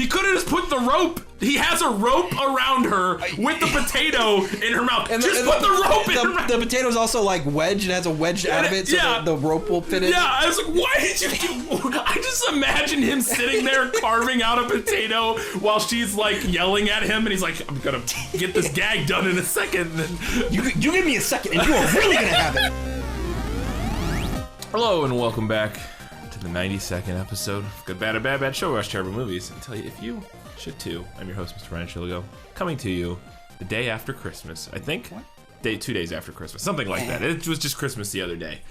He could have just put the rope. He has a rope around her with the potato in her mouth. Put the rope in her mouth. The potato's also like wedged. It has a wedge out of it, so the rope will fit in. Yeah, I was like, why did you do? I just imagine him sitting there carving out a potato while she's like yelling at him, and he's like, I'm gonna get this gag done in a second. You give me a second, and you are really gonna have it. Hello, and welcome back to the 92nd episode of Good Bad, Bad Show, Rush Terrible Movies, and tell you if you should too. I'm your host, Mr. Ryan Shilligo, coming to you the day after Christmas. I think 2 days after Christmas, something like that. It was just Christmas the other day.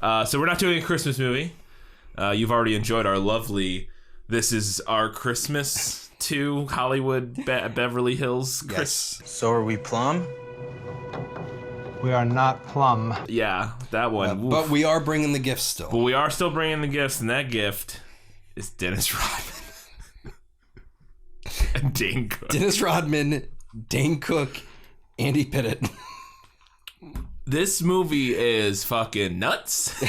So we're not doing a Christmas movie. You've already enjoyed our lovely, this is our Christmas to Hollywood, Beverly Hills. Yes. So are we Plum? We are not Plum. Yeah, that one. But we are bringing the gifts still. But we are still bringing the gifts, and that gift is Dennis Rodman. And Dane Cook. Dennis Rodman, Dane Cook, Andy Pettit. This movie is fucking nuts.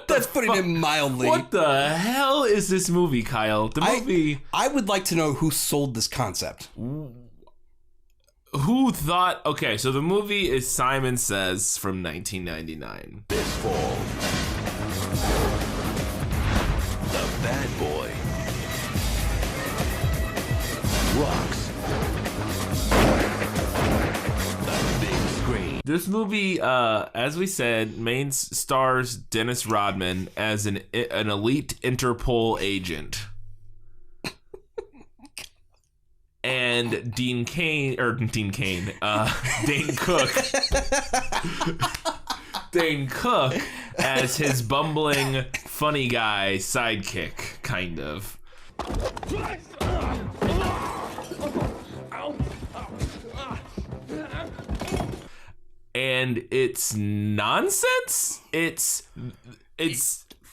That's putting it mildly. What the hell is this movie, Kyle? The movie. I would like to know who sold this concept. Who thought? Okay, so the movie is Simon Sez from 1999. This fall, the bad boy rocks the big screen. This movie, as we said, stars Dennis Rodman as an elite Interpol agent. And Dane Cook. Dane Cook as his bumbling, funny guy sidekick, kind of. And it's nonsense. It's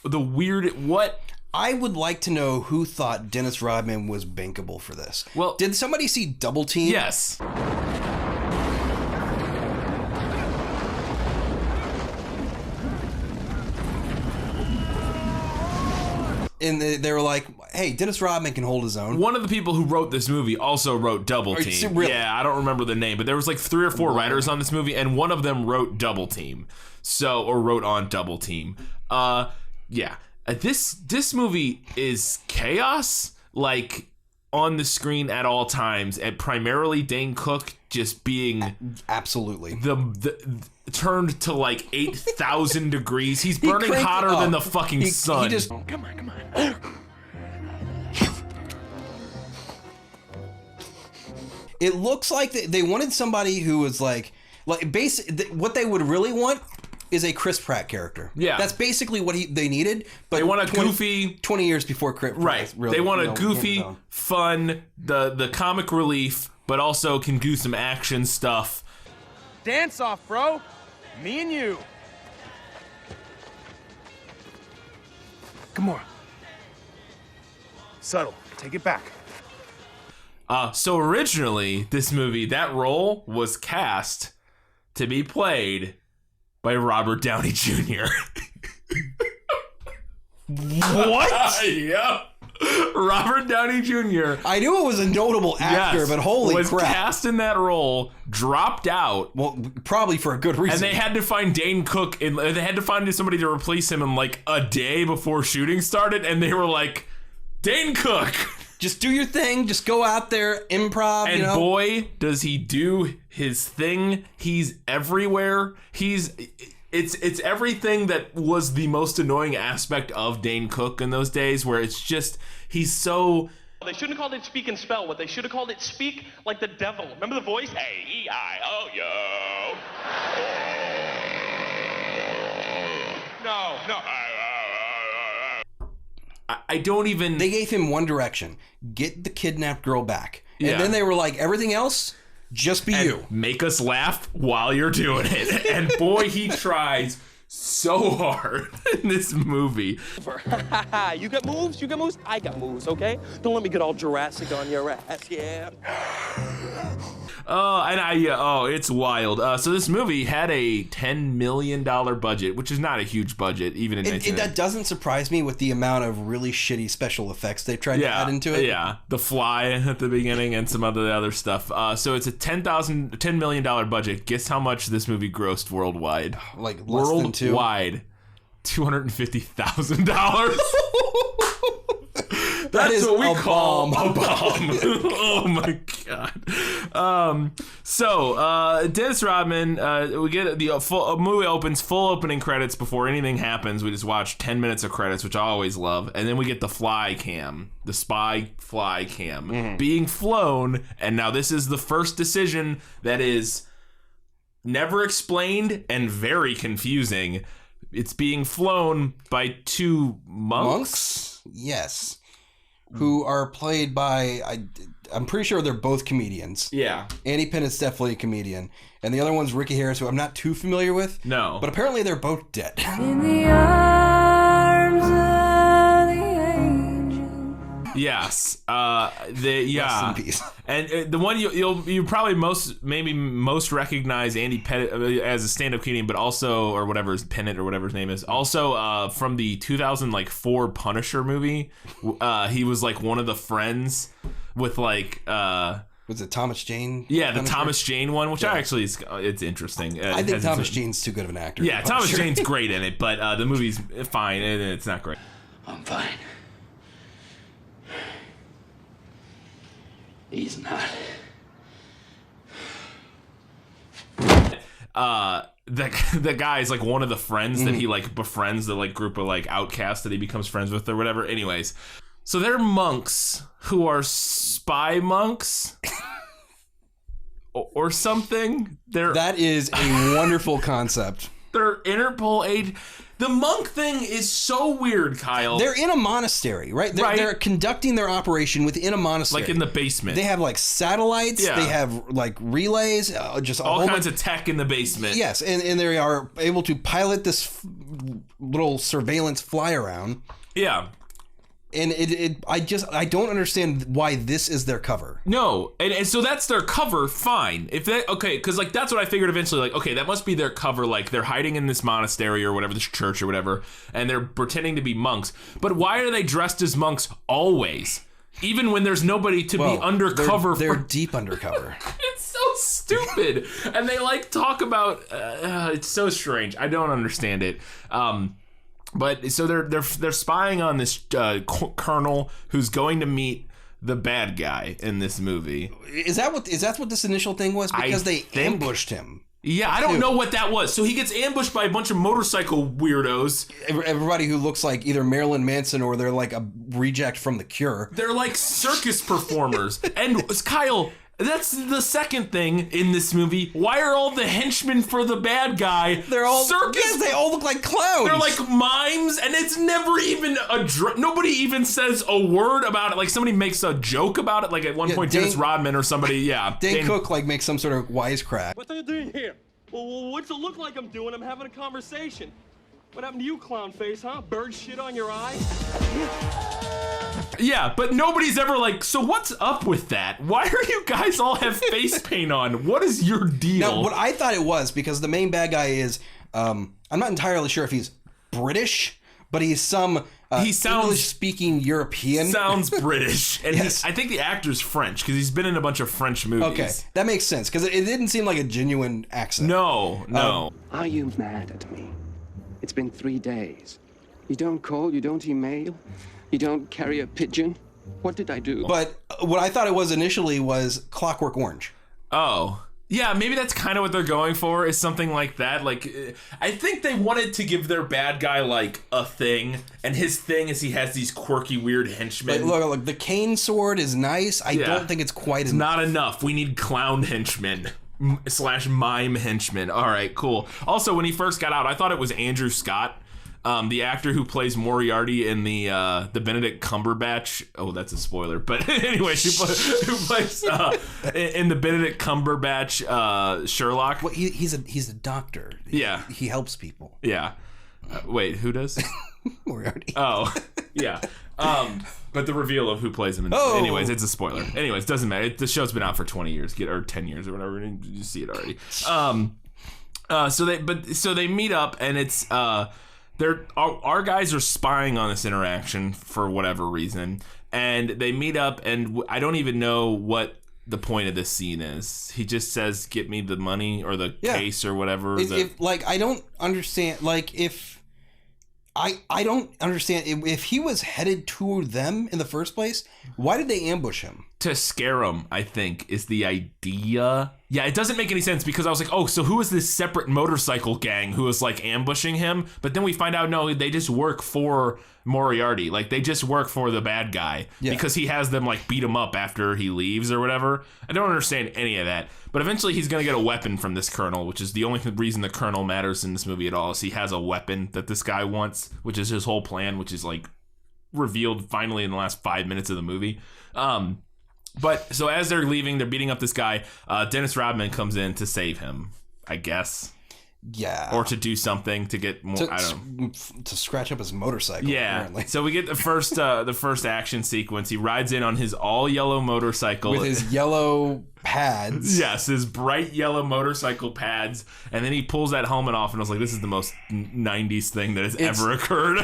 the weird what. I would like to know who thought Dennis Rodman was bankable for this. Well, did somebody see Double Team? Yes. And they were like, hey, Dennis Rodman can hold his own. One of the people who wrote this movie also wrote Double Team. Really? Yeah, I don't remember the name, but there was like 3 or 4 writers on this movie, and one of them wrote Double Team. Or wrote on Double Team. Yeah. This movie is chaos, like, on the screen at all times, and primarily Dane Cook just being absolutely the turned to like 8,000 degrees. He's burning hotter than the fucking sun. He just come on. It looks like they wanted somebody who was like what they would really want is a Chris Pratt character. Yeah, that's basically what they needed. But they want a goofy 20 years before Chris Pratt. Right. Really, they want a goofy, fun, the comic relief, but also can do some action stuff. Dance off, bro. Me and you. Come on. Subtle. Take it back. So originally, this movie, that role was cast to be played by Robert Downey Jr. What? Yeah. Robert Downey Jr. I knew it was a notable actor, but holy crap. Was cast in that role, dropped out. Well, probably for a good reason. And they had to find Dane Cook, they had to find somebody to replace him in like a day before shooting started, and they were like, Dane Cook. Just do your thing. Just go out there, improv. And boy, does he do his thing. He's everywhere. It's everything that was the most annoying aspect of Dane Cook in those days, where it's just he's so. They shouldn't have called it Speak and Spell. What they should have called it Speak like the devil. Remember the voice? A-E-I-O-U. No. I don't even. They gave him one direction: get the kidnapped girl back. And Yeah. then they were like, everything else, just be you. Make us laugh while you're doing it. And boy, he tries so hard in this movie. You got moves? You got moves? I got moves, okay? Don't let me get all Jurassic on your ass, yeah? It's wild. So this movie had a $10 million budget, which is not a huge budget, even in 1990. That doesn't surprise me with the amount of really shitty special effects they've tried to add into it. Yeah, the fly at the beginning and some other stuff. So it's a $10 million budget. Guess how much this movie grossed worldwide? Like less than two? Worldwide, $250,000. That's what we call a bomb. Oh my god. So Dennis Rodman, we get the movie opens, full opening credits before anything happens. We just watch 10 minutes of credits, which I always love, and then we get the fly cam, the spy fly cam being flown. And now this is the first decision that is never explained and very confusing. It's being flown by two monks? Yes. Who are played by, I'm pretty sure they're both comedians. Yeah. Andy Pennett's definitely a comedian. And the other one's Ricky Harris, who I'm not too familiar with. No. But apparently they're both dead. In the arms of the angel. Yes. Rest in peace. And the one you probably most recognize Andy Pennant as a stand-up comedian, but also, or whatever his Pennant or whatever his name is, also from the 2004 Punisher movie. He was like one of the friends with like was it Thomas Jane? Yeah, the Thomas Jane one, which actually it's interesting. I think Thomas Jane's too good of an actor. Yeah, Thomas Jane's great in it, but the movie's fine and it's not great. I'm fine. He's not. The guy is like one of the friends that he like befriends, the like group of like outcasts that he becomes friends with or whatever. Anyways, so they're monks who are spy monks or something. That is a wonderful concept. They're Interpol agent. The monk thing is so weird, Kyle. They're in a monastery, right? They're conducting their operation within a monastery. Like in the basement. They have like satellites. Yeah. They have like relays. Just all kinds of tech in the basement. Yes, and they are able to pilot this little surveillance fly around. Yeah. And I don't understand why this is their cover. No, and so that's their cover, fine. If that, okay, because like that's what I figured eventually, like, okay, that must be their cover, like they're hiding in this monastery or whatever, this church or whatever, and they're pretending to be monks. But why are they dressed as monks always? Even when there's nobody to be undercover. They're deep undercover. It's so stupid. And they like talk about, it's so strange. I don't understand it. But so they're spying on this colonel who's going to meet the bad guy in this movie. Is that what this initial thing was? Because they ambushed him. Yeah, I don't know what that was. So he gets ambushed by a bunch of motorcycle weirdos. Everybody who looks like either Marilyn Manson or they're like a reject from The Cure. They're like circus performers. And Kyle, that's the second thing in this movie. Why are all the henchmen for the bad guy? They're all circus. Yes, they all look like clowns. They're like mimes, and it's never even nobody even says a word about it. Like somebody makes a joke about it. Like at one point, Dennis Rodman or somebody. Yeah, Dane Cook like makes some sort of wisecrack. What are you doing here? Well, what's it look like I'm doing? I'm having a conversation. What happened to you, clown face, huh? Bird shit on your eye? Yeah, but nobody's ever like, so what's up with that? Why are you guys all have face paint on? What is your deal? Now, what I thought it was, because the main bad guy is, I'm not entirely sure if he's British, but he's some he sounds English-speaking European. Sounds British. And yes. I think the actor's French, because he's been in a bunch of French movies. Okay, that makes sense, because it didn't seem like a genuine accent. No. Are you mad at me? It's been 3 days. You don't call, you don't email, you don't carry a pigeon. What did I do? But what I thought it was initially was Clockwork Orange. Oh. Yeah, maybe that's kind of what they're going for, is something like that. Like, I think they wanted to give their bad guy, like, a thing. And his thing is he has these quirky, weird henchmen. Like, look, the cane sword is nice. I don't think it's quite enough. Not enough. We need clown henchmen. / mime henchmen. All right, cool. Also, when he first got out, I thought it was Andrew Scott. The actor who plays Moriarty in the Benedict Cumberbatch. Oh, that's a spoiler. But anyway, who plays in the Benedict Cumberbatch Sherlock. Well, he's a doctor. Yeah, he helps people. Yeah. Wait, who does? Moriarty. Oh, yeah. But the reveal of who plays him. Anyways, it's a spoiler. Anyways, doesn't matter. The show's been out for 20 years, or 10 years, or whatever. You see it already. So they meet up, and it's our guys are spying on this interaction for whatever reason, and they meet up, and I don't even know what the point of this scene is. He just says, "Get me the money or the case or whatever." I don't understand. I don't understand if he was headed to them in the first place. Why did they ambush him? To scare him, I think, is the idea. Yeah, it doesn't make any sense because I was like, oh, so who is this separate motorcycle gang who is like ambushing him? But then we find out, no, they just work for Moriarty. Like, they just work for the bad guy because he has them like beat him up after he leaves or whatever. I don't understand any of that. But eventually he's going to get a weapon from this colonel, which is the only reason the colonel matters in this movie at all, is he has a weapon that this guy wants, which is his whole plan, which is like revealed finally in the last 5 minutes of the movie. But so as they're leaving, they're beating up this guy. Dennis Rodman comes in to save him, I guess. Yeah. Or to do something to get more. To scratch up his motorcycle. Yeah. Apparently. So we get the first action sequence. He rides in on his all yellow motorcycle with his yellow pads. Yes, his bright yellow motorcycle pads, and then he pulls that helmet off, and I was like, "This is the most '90s thing that has ever occurred."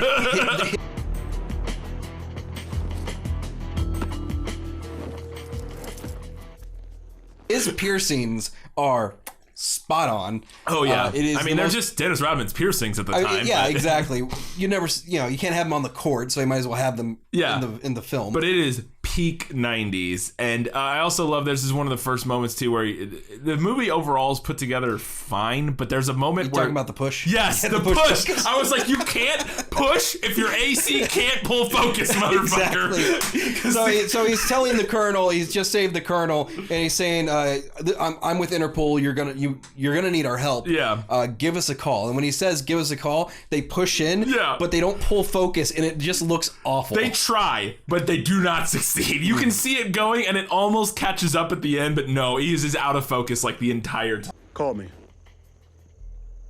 His piercings are spot on. Oh yeah, it is. I mean, they're just Dennis Rodman's piercings at the time. Yeah, exactly. You never, you can't have them on the court, so you might as well have them in the film. But it is peak 90s, and I also love this is one of the first moments too where the movie overall is put together fine, but there's a moment where talking about the push. Yes, the push. I was like, you can't push if your AC can't pull focus, motherfucker. Exactly. So he's telling the colonel, he's just saved the colonel, and he's saying, I'm with Interpol. You're gonna need our help. Yeah. Give us a call. And when he says give us a call, they push in. Yeah. But they don't pull focus, and it just looks awful. They try, but they do not succeed. You can see it going, and it almost catches up at the end, but no, he is just out of focus like the entire time. Call me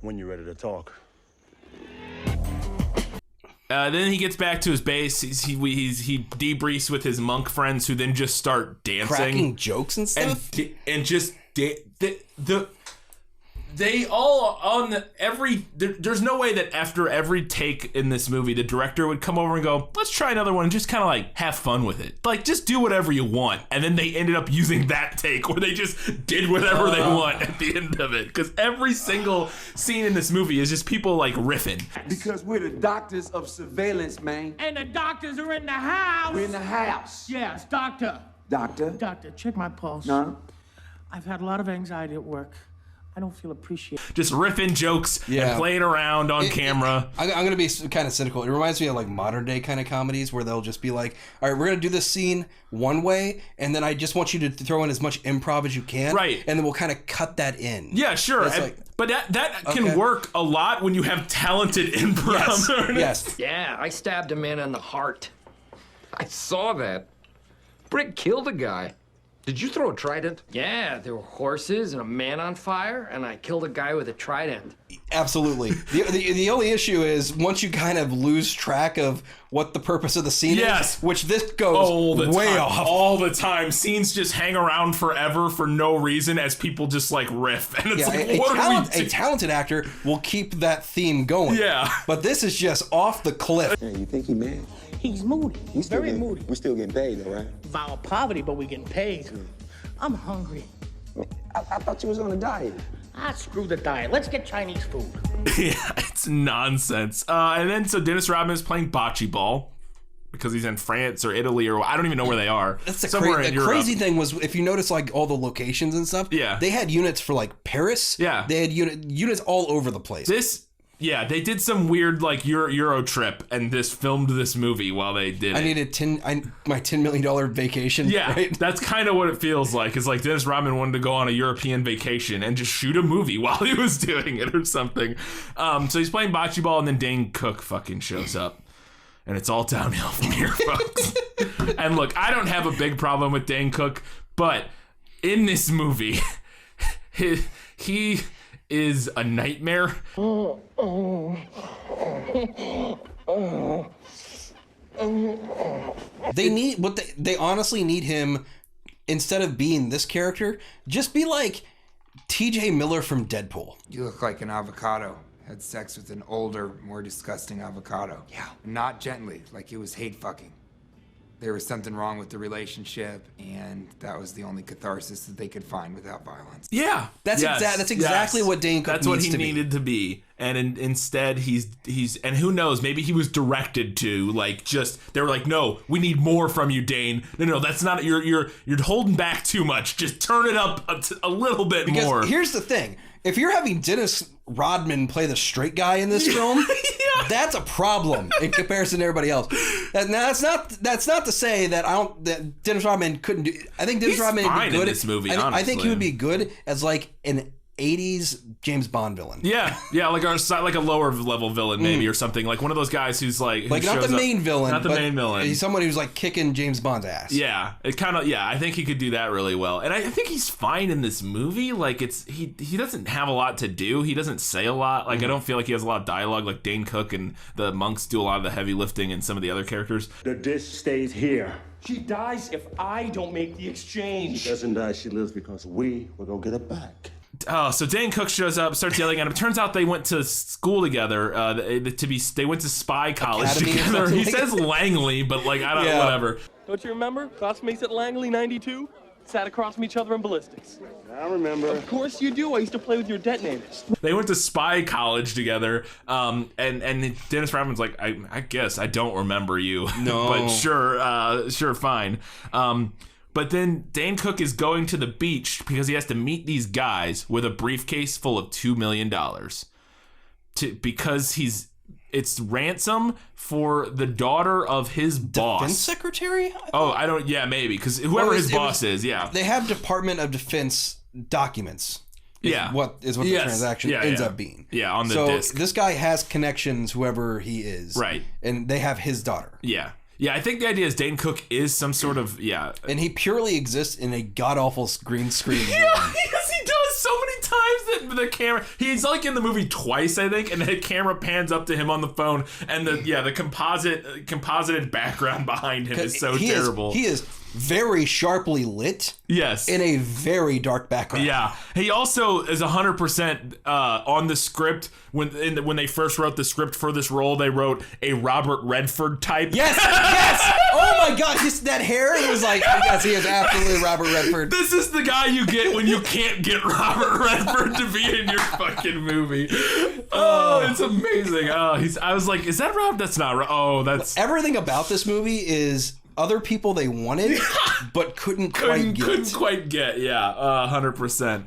when you're ready to talk. Then he gets back to his base. He debriefs with his monk friends, who then just start dancing, cracking jokes and stuff, and just they all on there's no way that after every take in this movie the director would come over and go, let's try another one and just kind of like have fun with it, like just do whatever you want. And then they ended up using that take where they just did whatever they want at the end of it, because every single scene in this movie is just people like riffing. Because we're the doctors of surveillance, man. And the doctors are in the house. We're in the house. Yes, doctor. Doctor, check my pulse. No. I've had a lot of anxiety at work. I don't feel appreciated. Just riffing jokes and playing around on camera. I'm going to be kind of cynical. It reminds me of like modern day kind of comedies where they'll just be like, all right, we're going to do this scene one way, and then I just want you to throw in as much improv as you can. Right. And then we'll kind of cut that in. Yeah, sure. But that can work a lot when you have talented improv. Yes. Yeah, I stabbed a man in the heart. I saw that. Brick killed a guy. Did you throw a trident? Yeah, there were horses and a man on fire, and I killed a guy with a trident. Absolutely. The only issue is once you kind of lose track of what the purpose of the scene is, which this goes way off. All the time. Scenes just hang around forever for no reason as people just like riff. And it's a talented actor will keep that theme going. Yeah. But this is just off the cliff. Hey, you think he mad? He's moody. He's very moody. We're still getting paid, though, right? Vow of poverty, but we getting paid. I'm hungry. I thought you was on a diet. Screw the diet. Let's get Chinese food. Yeah, it's nonsense. And then so Dennis Rodman is playing bocce ball because he's in France or Italy or I don't even know where they are. That's the crazy thing was, if you notice like all the locations and stuff, they had units for like Paris. Yeah. They had units all over the place. They did some weird like Euro trip and filmed this movie while they did it. I needed my $10 million vacation. Yeah, right? That's kind of what it feels like. It's like Dennis Rodman wanted to go on a European vacation and just shoot a movie while he was doing it or something. So he's playing bocce ball, and then Dane Cook fucking shows up. And it's all downhill from here, folks. And look, I don't have a big problem with Dane Cook, but in this movie, he is a nightmare. They honestly need him, instead of being this character, just be like TJ Miller from Deadpool. You look like an avocado. Had sex with an older, more disgusting avocado. Yeah. Not gently, like it was hate fucking. There was something wrong with the relationship, and that was the only catharsis that they could find without violence. Yeah, that's exactly what Dane Cook That's what he needed to be, and instead he's and who knows, maybe he was directed to they were like, no, we need more from you, Dane. No, that's not you're holding back too much. Just turn it up a little bit more. Here's the thing: if you're having Dennis Rodman play the straight guy in this film, that's a problem in comparison to everybody else. Now that's not to say that Dennis Rodman couldn't do. I think Dennis Rodman would be good in this movie. I think he would be good as like an 80s James Bond villain. Yeah, like a lower level villain maybe or something, like one of those guys who's like not the main villain. Not the main villain. He's someone who's like kicking James Bond's ass. Yeah, it kind of I think he could do that really well, and I think he's fine in this movie. Like he doesn't have a lot to do. He doesn't say a lot. Like I don't feel like he has a lot of dialogue. Like Dane Cook and the monks do a lot of the heavy lifting, and some of the other characters. The dish stays here. She dies if I don't make the exchange. She doesn't die. She lives because we will go get her back. Oh, so Dane Cook shows up, starts yelling at him. Turns out they went to school together. They went to spy college together. He says Langley, but like I don't know, whatever. Don't you remember? Classmates at Langley '92 sat across from each other in ballistics. I remember. Of course you do. I used to play with your detonators. They went to spy college together. And Dennis Rodman's like, I guess I don't remember you. No, but sure, fine. But then Dane Cook is going to the beach because he has to meet these guys with a briefcase full of $2 million. Because it's ransom for the daughter of his boss. Defense secretary? Maybe, because whoever his boss is, They have Department of Defense documents. What the transaction ends up being. Yeah, on the disc. So this guy has connections, whoever he is. Right. And they have his daughter. Yeah. Yeah, I think the idea is Dane Cook is some sort of, And he purely exists in a god-awful green screen. Yeah, yes, he does so many times that the camera, he's like in the movie twice, I think, and the camera pans up to him on the phone, and the composited background behind him is so terrible. He is very sharply lit. Yes. In a very dark background. Yeah. He also is 100% on the script. When they first wrote the script for this role, they wrote a Robert Redford type. Yes. Oh my God, just that hair. He was like, yes, he is absolutely Robert Redford. This is the guy you get when you can't get Robert Redford to be in your fucking movie. Oh, it's amazing. I was like, is that Rob? That's not Rob. Oh, that's everything about this movie is other people they wanted, but couldn't quite get. Yeah, 100%.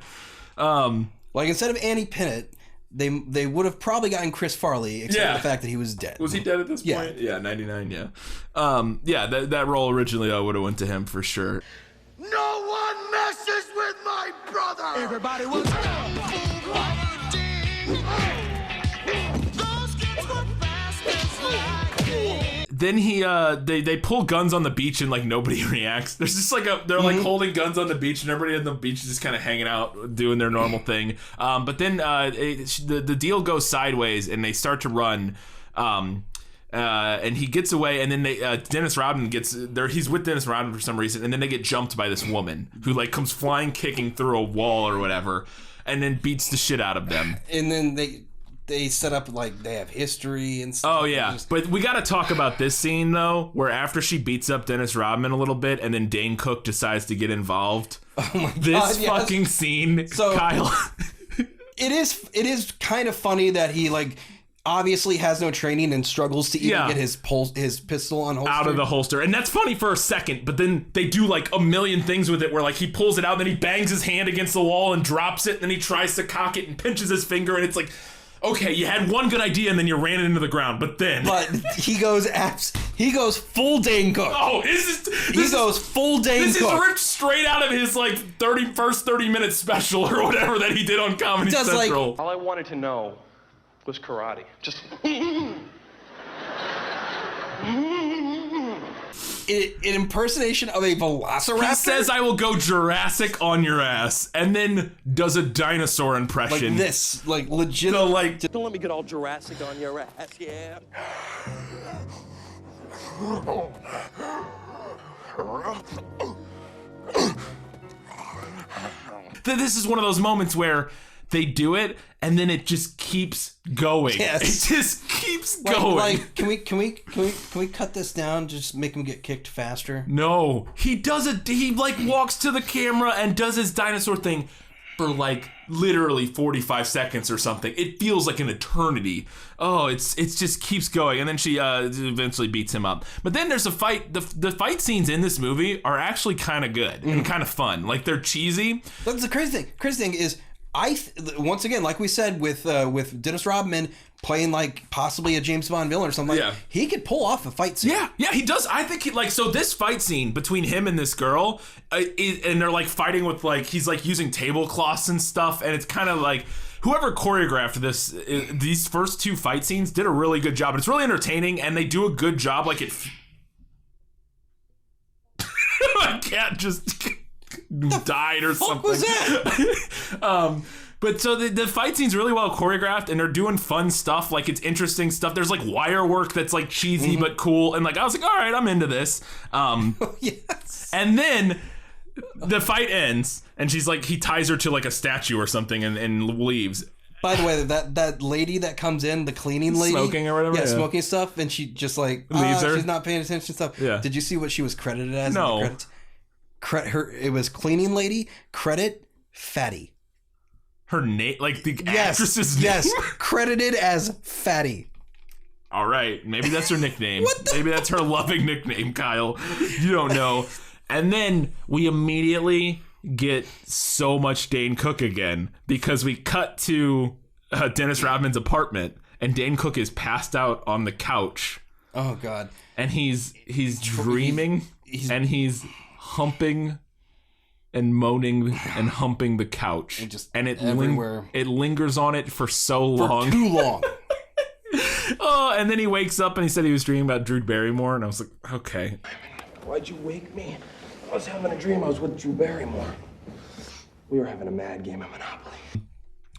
Like instead of Annie Pinnett, they would have probably gotten Chris Farley, except for the fact that he was dead. Was he dead at this point? Yeah, 99. Yeah. That role originally would have went to him for sure. No one messes with my brother. Everybody was. Then they pull guns on the beach and like nobody reacts. There's just like they're like holding guns on the beach and everybody on the beach is just kind of hanging out doing their normal thing. But then the deal goes sideways and they start to run. And he gets away, and then Dennis Rodman gets there. He's with Dennis Rodman for some reason, and then they get jumped by this woman who like comes flying, kicking through a wall or whatever, and then beats the shit out of them. And then they set up like they have history and stuff. Oh yeah, but we got to talk about this scene though, where after she beats up Dennis Rodman a little bit, and then Dane Cook decides to get involved. Oh my God! This fucking scene, so, Kyle. it is kind of funny that he like obviously has no training and struggles to even get his pistol unholstered. Out of the holster. And that's funny for a second, but then they do like a million things with it where like he pulls it out and then he bangs his hand against the wall and drops it and then he tries to cock it and pinches his finger and it's like, okay, you had one good idea and then you ran it into the ground, but he goes full Dane Cook. Oh, he goes full Dane Cook. This is ripped straight out of his like 30-minute special or whatever that he did on Comedy Central. All I wanted to know was karate. Just an impersonation of a velociraptor. He says, "I will go Jurassic on your ass," and then does a dinosaur impression. Like this, like legit. So, like, don't let me get all Jurassic on your ass, yeah. This is one of those moments where they do it and then it just keeps going. Yes. It just keeps going. Like, can we cut this down? Just make him get kicked faster. No, he does it. He like walks to the camera and does his dinosaur thing for like literally 45 seconds or something. It feels like an eternity. Oh, it just keeps going, and then she eventually beats him up. But then there's a fight. The fight scenes in this movie are actually kind of good and kind of fun. Like they're cheesy. That's the crazy thing. Crazy thing is, once again, like we said with Dennis Rodman playing like possibly a James Bond villain or something, like, he could pull off a fight scene. Yeah, he does. I think so this fight scene between him and this girl, and they're like fighting with like, he's like using tablecloths and stuff, and it's kind of like whoever choreographed these first two fight scenes did a really good job. It's really entertaining, and they do a good job. Like it, my cat just died or something. What was that? But so the fight scene's really well choreographed, and they're doing fun stuff. Like it's interesting stuff. There's like wire work that's like cheesy but cool, and like I was like, all right, I'm into this. Yes. And then the fight ends, and she's like, he ties her to like a statue or something, and leaves. By the way, that lady that comes in, the cleaning lady, smoking or whatever, smoking stuff, and she just like leaves her. She's not paying attention to stuff. Yeah. Did you see what she was credited as? No. In the credits? It was cleaning lady. Credit Fatty. Her name, like the actress's name? Yes, credited as Fatty. All right, maybe that's her nickname. Maybe that's her loving nickname, Kyle. You don't know. And then we immediately get so much Dane Cook again, because we cut to Dennis Rodman's apartment, and Dane Cook is passed out on the couch. Oh God! And he's dreaming, and he's humping and moaning and humping the couch, and it everywhere. It lingers on it for so long, for too long. Oh, and then he wakes up and he said he was dreaming about Drew Barrymore, and I was like, okay. Why'd you wake me? I was having a dream I was with Drew Barrymore. We were having a mad game of Monopoly.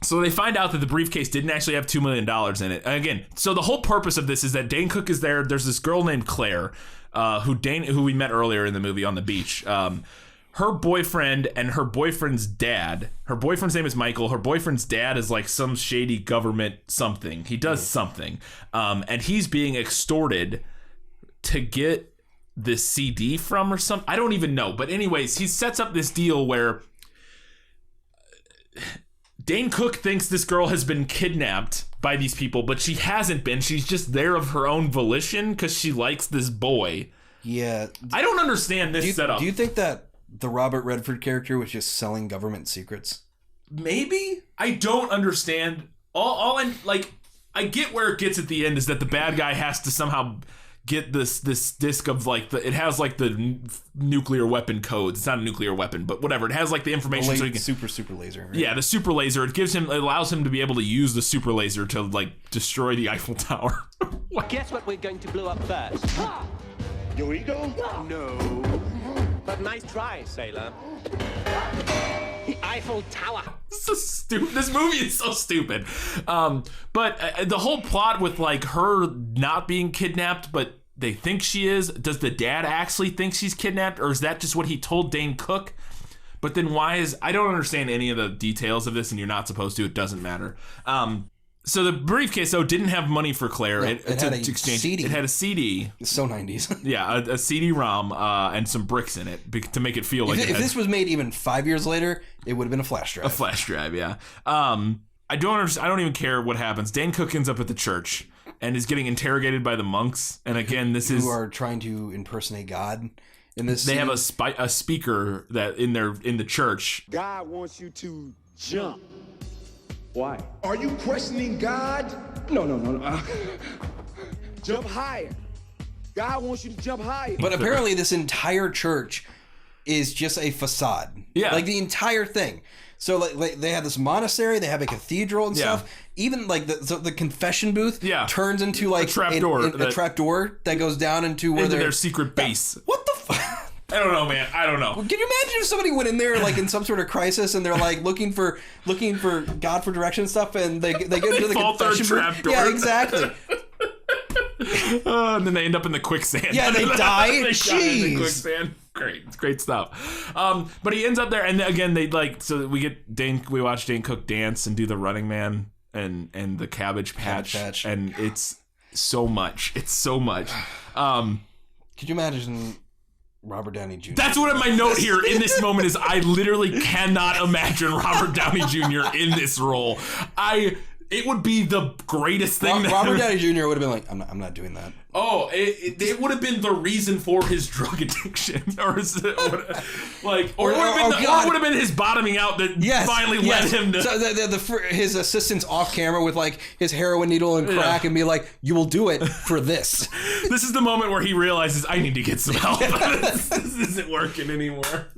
So they find out that the briefcase didn't actually have $2 million in it. And again, so the whole purpose of this is that Dane Cook is there. There's this girl named Claire, who we met earlier in the movie on the beach. Her boyfriend and her boyfriend's dad. Her boyfriend's name is Michael. Her boyfriend's dad is like some shady government something. He does something. And he's being extorted to get this CD from or something. I don't even know. But anyways, he sets up this deal where Dane Cook thinks this girl has been kidnapped by these people, but she hasn't been. She's just there of her own volition because she likes this boy. Yeah. I don't understand this setup. Do you think that the Robert Redford character was just selling government secrets? Maybe. I don't understand. I get where it gets at the end is that the bad guy has to somehow get this disc of like it has like the nuclear weapon codes. It's not a nuclear weapon, but whatever. It has like the information so he can super laser. Right? Yeah, the super laser. It allows him to be able to use the super laser to like destroy the Eiffel Tower. Guess what we're going to blow up first? Your ego? No. But nice try, sailor. The Eiffel Tower. So stupid. This movie is so stupid. But the whole plot with like her not being kidnapped, but they think she is. Does the dad actually think she's kidnapped, or is that just what he told Dane Cook? But then I don't understand any of the details of this, and you're not supposed to. It doesn't matter. So the briefcase though didn't have money for Claire. It had a CD. It had a CD. It's so 90s. Yeah, a CD-ROM and some bricks in it to make it feel like. If this was made even 5 years later, it would have been a flash drive. A flash drive, yeah. I don't even care what happens. Dane Cook ends up at the church and is getting interrogated by the monks. And again, who are trying to impersonate God. In this, they have a speaker that in the church. God wants you to jump. Why? Are you questioning God? No. Jump higher. God wants you to jump higher. But apparently this entire church is just a facade. Yeah. Like the entire thing. So like they have this monastery, they have a cathedral and stuff. Even like the confession booth turns into like a trapdoor. A trapdoor that goes down into their secret base. What the fuck? I don't know, man. I don't know. Can you imagine if somebody went in there like in some sort of crisis and they're like looking for God for direction and stuff, and they get into the confession booth? Yeah, exactly. And then they end up in the quicksand. Yeah, they die. They die in the quicksand. great. It's great stuff. But he ends up there, and again, they like, so we watch Dane Cook dance and do the Running Man and the Cabbage Patch, and it's so much. It's so much. Could you imagine Robert Downey Jr.? That's what my note here in this moment is. I literally cannot imagine Robert Downey Jr. in this role. It would be the greatest thing. Robert Downey Jr. would have been like, I'm not doing that. Oh, it would have been the reason for his drug addiction, or would have been his bottoming out that finally led him to. So his assistant's off camera with like his heroin needle and crack, and be like, "You will do it for this." This is the moment where he realizes, I need to get some help. This isn't working anymore.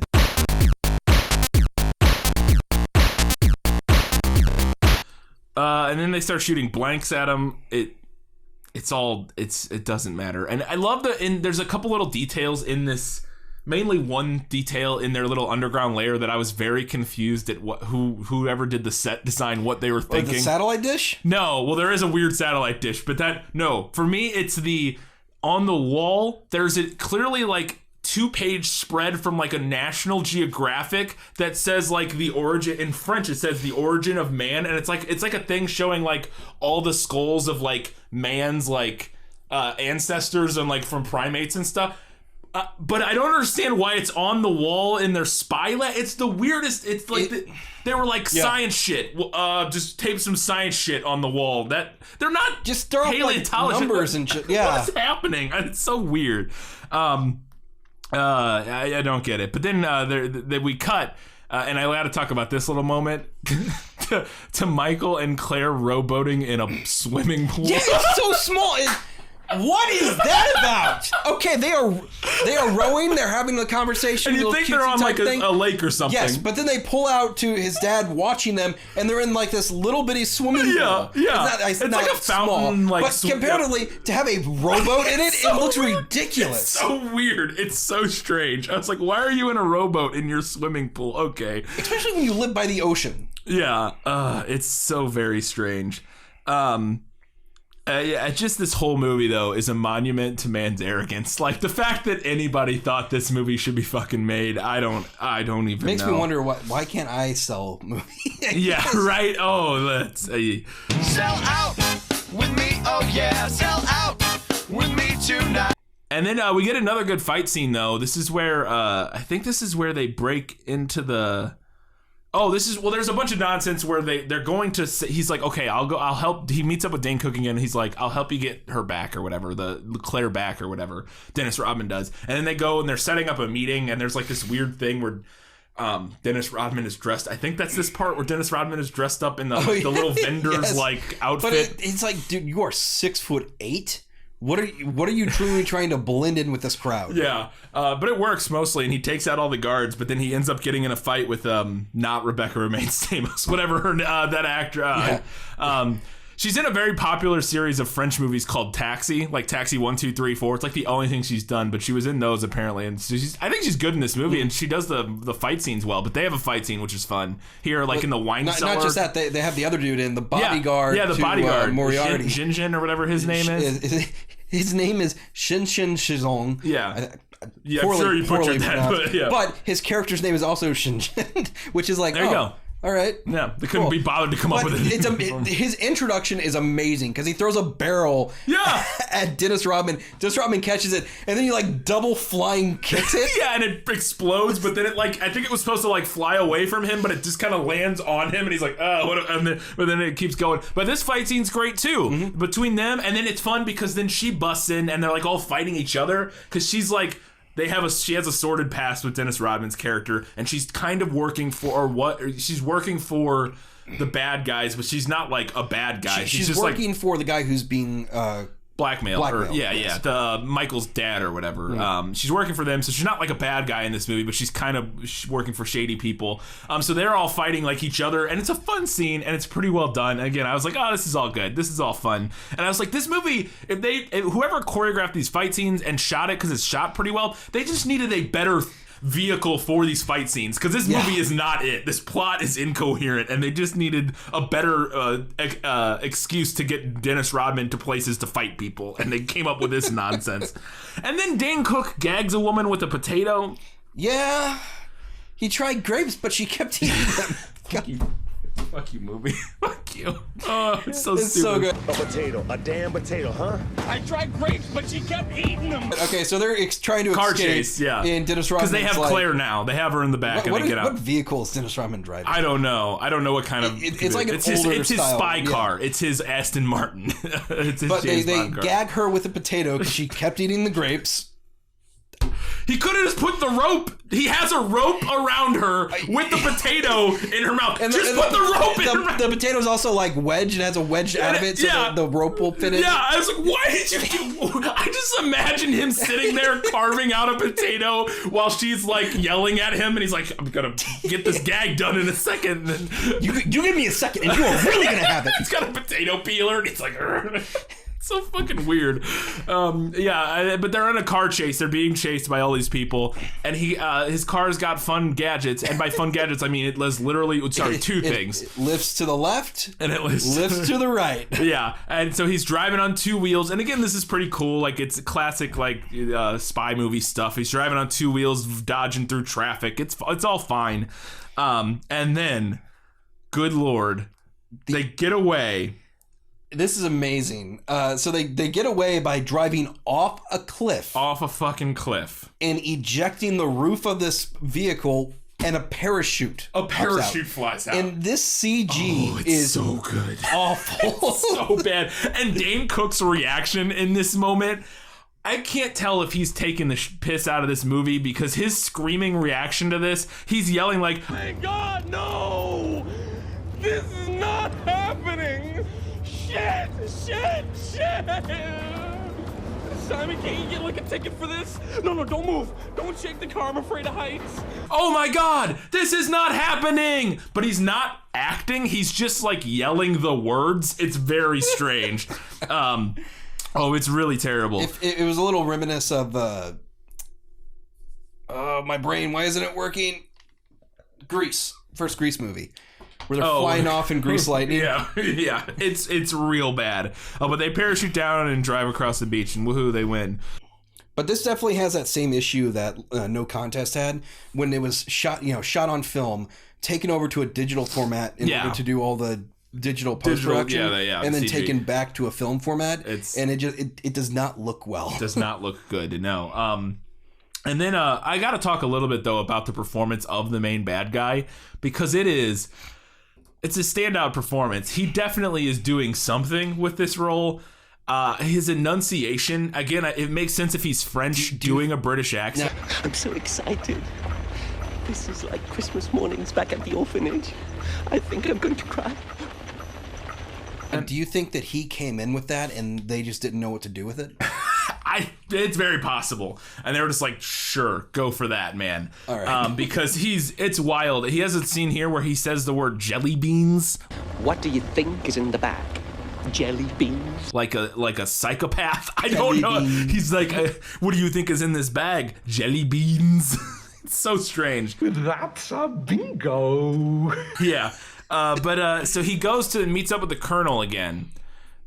And then they start shooting blanks at him. It doesn't matter. And I love there's a couple little details in this, mainly one detail in their little underground lair that I was very confused at whoever did the set design, what they were thinking. The satellite dish? No, well, there is a weird satellite dish, but for me, it's on the wall, there's clearly like 2-page spread from like a National Geographic that says like the origin, in French it says the origin of man, and it's like a thing showing like all the skulls of like man's like ancestors and like from primates and stuff. But I don't understand why it's on the wall in their spy lab. It's the weirdest. It's like they were like science shit. Just tape some science shit on the wall. That they're not just throw paleontologists. Like numbers and shit. Yeah, what's happening? It's so weird. I don't get it. But then we cut, and I got to talk about this little moment to Michael and Claire rowboating in a swimming pool. Yeah, it's so small. What is that about? Okay, they are rowing. They're having a conversation. And you think they're on like a lake or something. Yes, but then they pull out to his dad watching them, and they're in like this little bitty swimming pool. Yeah. It's not like a fountain. Small, but comparatively to have a rowboat in it, it looks ridiculous. It's so weird. It's so strange. I was like, why are you in a rowboat in your swimming pool? Okay. Especially when you live by the ocean. Yeah. It's so very strange. Just this whole movie though is a monument to man's arrogance. Like the fact that anybody thought this movie should be fucking made, I don't even makes know. Me wonder why can't I sell movies? Yeah, right. Oh, let's sell out with me. Oh yeah, sell out with me tonight. And then we get another good fight scene though. This is where I think this is where they break into the. Oh, there's a bunch of nonsense where they're going to say, he's like, okay, I'll help. He meets up with Dane Cook again. He's like, I'll help you get her back or whatever, the Claire back or whatever Dennis Rodman does. And then they go and they're setting up a meeting, and there's like this weird thing where Dennis Rodman is dressed. I think that's this part where Dennis Rodman is dressed up in the little vendor's like outfit. But it's like, dude, you are 6'8". What are you truly trying to blend in with this crowd? Yeah, but it works mostly, and he takes out all the guards. But then he ends up getting in a fight with not Rebecca Romaine Stamos, whatever her that actor. She's in a very popular series of French movies called Taxi, like Taxi 1, 2, 3, 4. It's like the only thing she's done, but she was in those apparently, and so I think she's good in this movie, and she does the fight scenes well. But they have a fight scene which is fun here, like in the wine cellar. Not just that, they have the other dude in the bodyguard. Yeah, the bodyguard, Moriarty, Jinjin or whatever his name is. His name is Shin Shizong. Yeah. Yeah, poorly, I'm sure you butchered that, but his character's name is also Shinjin, which is like, there you go. All right. Yeah, they couldn't be bothered to come up with it. His introduction is amazing because he throws a barrel at Dennis Rodman. Dennis Rodman catches it, and then he like double flying kicks it. Yeah, and it explodes, but then it like, I think it was supposed to like fly away from him, but it just kind of lands on him, and he's like, oh, what? But then it keeps going. But this fight scene's great too, between them, and then it's fun because then she busts in, and they're like all fighting each other because she's like, she has a sordid past with Dennis Rodman's character, and she's kind of working for she's working for the bad guys, but she's not like a bad guy. She's just working like, for the guy who's being blackmailed. The Michael's dad or whatever. She's working for them, so she's not like a bad guy in this movie, but she's kind of working for shady people. So they're all fighting like each other, and it's a fun scene, and it's pretty well done. And again, I was like, oh, this is all good. This is all fun. And I was like, this movie, whoever choreographed these fight scenes and shot it, because it's shot pretty well, they just needed a better vehicle for these fight scenes, because this movie is not it. This plot is incoherent, and they just needed a better excuse to get Dennis Rodman to places to fight people, and they came up with this nonsense. And then Dane Cook gags a woman with a potato. Yeah, he tried grapes, but she kept eating them. Fuck you, movie. Fuck you. Oh, it's so It's stupid. so good. A potato, a damn potato, huh? I tried grapes, but she kept eating them. Okay, so they're trying to Car escape chase, yeah. in Dennis Rodman's, because they have Claire now. They have her in the back, and they get out. What vehicle is Dennis Rodman driving? I don't know. I don't know what kind of. It's like an it's older his style, spy car. It's his Aston Martin. It's his But James they Bond car. gag her with a potato because she kept eating the grapes. He could have just put the rope. He has a rope around her with the potato in her mouth. Just put the rope in her mouth. The potato's also like wedged. It has a wedge out of it, so the rope will fit in. Yeah, I was like, why did you do? I just imagine him sitting there carving out a potato while she's like yelling at him, and he's like, I'm gonna get this gag done in a second. And you give me a second, and you are really gonna have it. He's got a potato peeler, and he's like, so fucking weird. But they're in a car chase. They're being chased by all these people, and his car's got fun gadgets, and by fun gadgets I mean it does literally two things. It lifts to the left, and it lifts to the right. Yeah, and so he's driving on two wheels, and again, this is pretty cool. Like, it's classic spy movie stuff. He's driving on two wheels, dodging through traffic. It's all fine, and then, good lord, they get away. This is amazing. So they get away by driving off a cliff. Off a fucking cliff. And ejecting the roof of this vehicle, and a parachute. A parachute flies out. And this CG is so good. Awful. It's so bad. And Dane Cook's reaction in this moment, I can't tell if he's taking the piss out of this movie, because his screaming reaction to this, he's yelling like, Thank God, no! This is not happening! Shit! Simon, can't you get like a ticket for this? No, don't move. Don't shake the car. I'm afraid of heights. oh my god, this is not happening! But he's not acting, he's just like yelling the words. It's very strange. It's really terrible. It was a little reminiscent of my brain, why isn't it working? Grease. First Grease movie. Where they're flying off in grease lightning. Yeah, it's real bad. But they parachute down and drive across the beach, and woohoo, they win. But this definitely has that same issue that No Contest had when it was shot on film, taken over to a digital format in order to do all the digital post-production, and then CG. taken back to a film format. And it does not look well. It does not look good, no. And then I got to talk a little bit, though, about the performance of the main bad guy, because it's a standout performance. He definitely is doing something with this role. His enunciation, again, it makes sense if he's French doing a British accent. I'm so excited. This is like Christmas mornings back at the orphanage. I think I'm going to cry. And do you think that he came in with that and they just didn't know what to do with it? It's very possible, and they were just like, "Sure, go for that, man." All right. Because it's wild. He has a scene here where he says the word jelly beans. What do you think is in the bag? Jelly beans? Like a psychopath. I don't know. He's like, "What do you think is in this bag? Jelly beans." It's so strange. That's a bingo. Yeah. So he goes to and meets up with the Colonel again.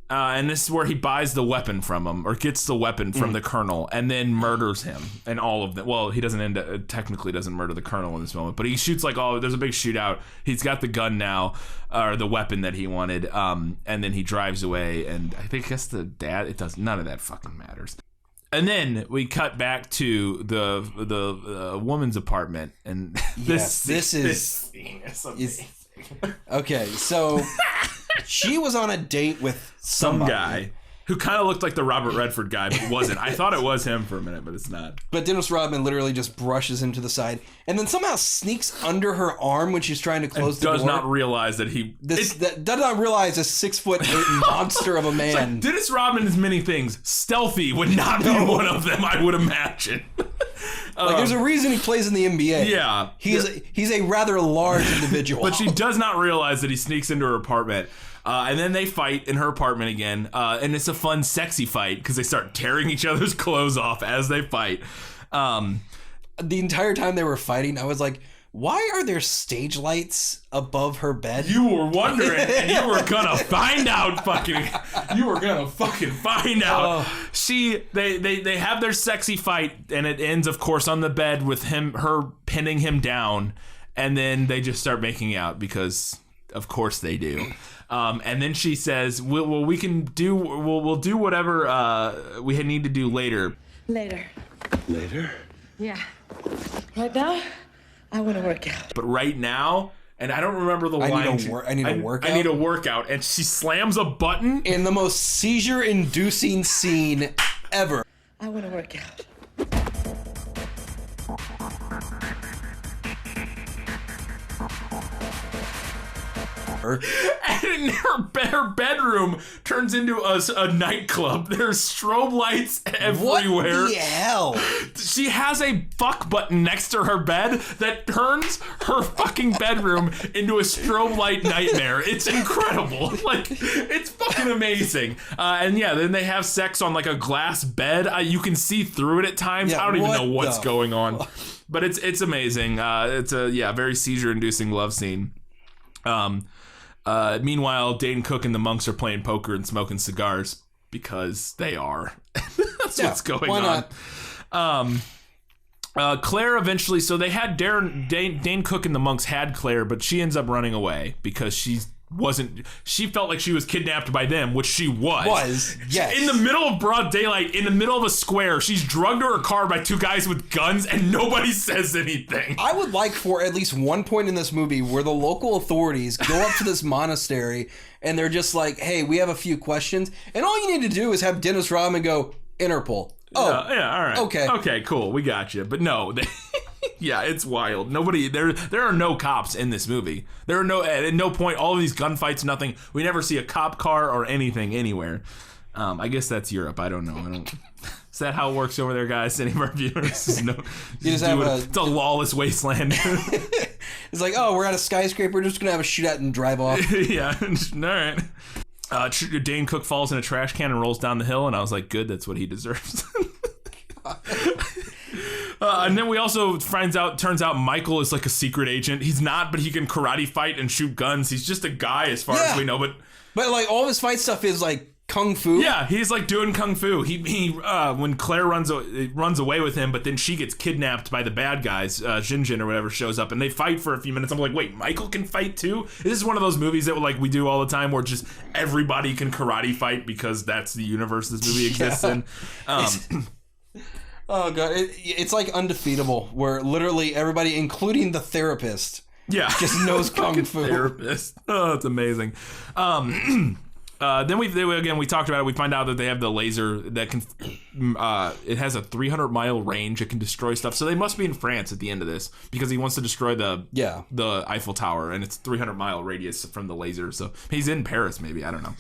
And this is where he buys the weapon from him, or gets the weapon from the Colonel, and then murders him and all of them. Well, he technically doesn't murder the Colonel in this moment, but he shoots there's a big shootout. He's got the gun now, or the weapon that he wanted, and then he drives away, and I guess the dad, none of that fucking matters. And then we cut back to the woman's apartment, and this scene is amazing. Okay, so she was on a date with some guy who kind of looked like the Robert Redford guy, but wasn't. I thought it was him for a minute, but it's not. But Dennis Rodman literally just brushes him to the side, and then somehow sneaks under her arm when she's trying to close the door. Does not realize that does not realize a 6'8" monster of a man. Like, Dennis Rodman is many things. Stealthy would not be one of them, I would imagine. There's a reason he plays in the NBA. Yeah. He's a rather large individual. But she does not realize that he sneaks into her apartment. And then they fight in her apartment again. And it's a fun, sexy fight because they start tearing each other's clothes off as they fight. the entire time they were fighting, I was like, why are there stage lights above her bed? You were wondering, and you were gonna find out, You were gonna fucking find out. They have their sexy fight, and it ends, of course, on the bed with her pinning him down, and then they just start making out because, of course, they do. And then she says, "We'll do whatever we need to do later." Later. Later? Yeah. Right now, I want to work out. But right now, and I don't remember the line. I need a workout. I need a workout, and she slams a button in the most seizure-inducing scene ever. I want to work out. And her bedroom turns into a nightclub. There's strobe lights everywhere. What the hell? She has a fuck button next to her bed that turns her fucking bedroom into a strobe light nightmare. It's incredible. Like, it's fucking amazing. And yeah, then they have sex on like a glass bed. You can see through it at times. Yeah, I don't even know what's going on. But it's amazing. It's a very seizure-inducing love scene. Meanwhile, Dane Cook and the monks are playing poker and smoking cigars because they are. That's what's going on. Claire eventually, so they had Dane Cook and the monks had Claire, but she ends up running away because she felt like she was kidnapped by them, which she was. Yes. In the middle of broad daylight, in the middle of a square, she's drugged to her car by two guys with guns and nobody says anything. I would like for at least one point in this movie where the local authorities go up to this monastery and they're just like, hey, we have a few questions. And all you need to do is have Dennis Rodman go, Interpol. Oh, yeah, all right. Okay, cool. We got you. But no, yeah, it's wild. Nobody there are no cops in this movie. There are at no point, all of these gunfights, nothing. We never see a cop car or anything anywhere. I guess that's Europe. I don't know. Is that how it works over there, guys? Any of our viewers? It's a lawless wasteland. It's like, oh, we're at a skyscraper. We're just gonna have a shootout and drive off. Yeah, all right. Dane Cook falls in a trash can and rolls down the hill, and I was like, good, that's what he deserves. And then we also turns out Michael is like a secret agent. He's not, but he can karate fight and shoot guns. He's just a guy as far as we know. But like all his fight stuff is like kung fu. Yeah, he's like doing kung fu. He when Claire runs away with him, but then she gets kidnapped by the bad guys. Jinjin or whatever shows up, and they fight for a few minutes. I'm like, wait, Michael can fight too? This is one of those movies that like we do all the time, where just everybody can karate fight because that's the universe this movie exists in. Oh god, it's like Undefeatable, where literally everybody, including the therapist, just knows kung fu. Therapist. Oh, it's amazing. Then we talked about it. We find out that they have the laser that can. It has a 300-mile range. It can destroy stuff. So they must be in France at the end of this because he wants to destroy the Eiffel Tower, and it's 300-mile radius from the laser. So he's in Paris, maybe. I don't know.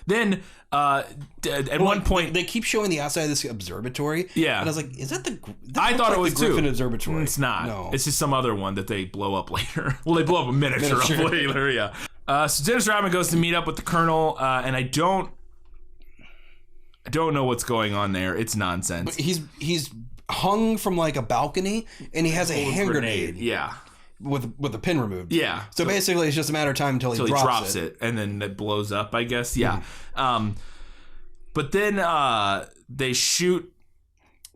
Then at one point they keep showing the outside of this observatory. Yeah, and I was like, "Is that the?" I thought it was the Griffin too. Observatory. It's not. No, it's just some other one that they blow up later. Well, they blow up a miniature up later. Yeah. So Dennis Rodman goes to meet up with the Colonel, and I don't know what's going on there. It's nonsense. But he's hung from like a balcony, and he has a hand grenade. Yeah. With the pin removed. Yeah. So basically, it's just a matter of time until he drops it. And then it blows up, I guess. Yeah. But then they shoot.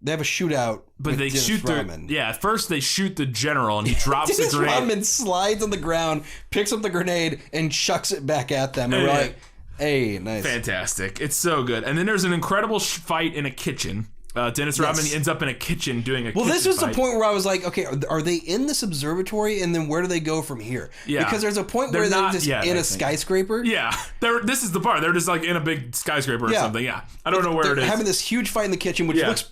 They have a shootout. But they Dennis shoot Rodman. at first they shoot the general, and he drops the grenade. Rodman slides on the ground, picks up the grenade, and chucks it back at them. And we're like, hey, nice. Fantastic. It's so good. And then there's an incredible fight in a kitchen. Dennis Rodman ends up in a kitchen doing a kitchen this was fight. the point where I was like, okay, are they in this observatory, and then where do they go from here? Yeah. Because there's a point where they're just in a skyscraper. Yeah. This is the part. They're just like in a big skyscraper or something. Yeah. I don't know where it is. Having this huge fight in the kitchen, which looks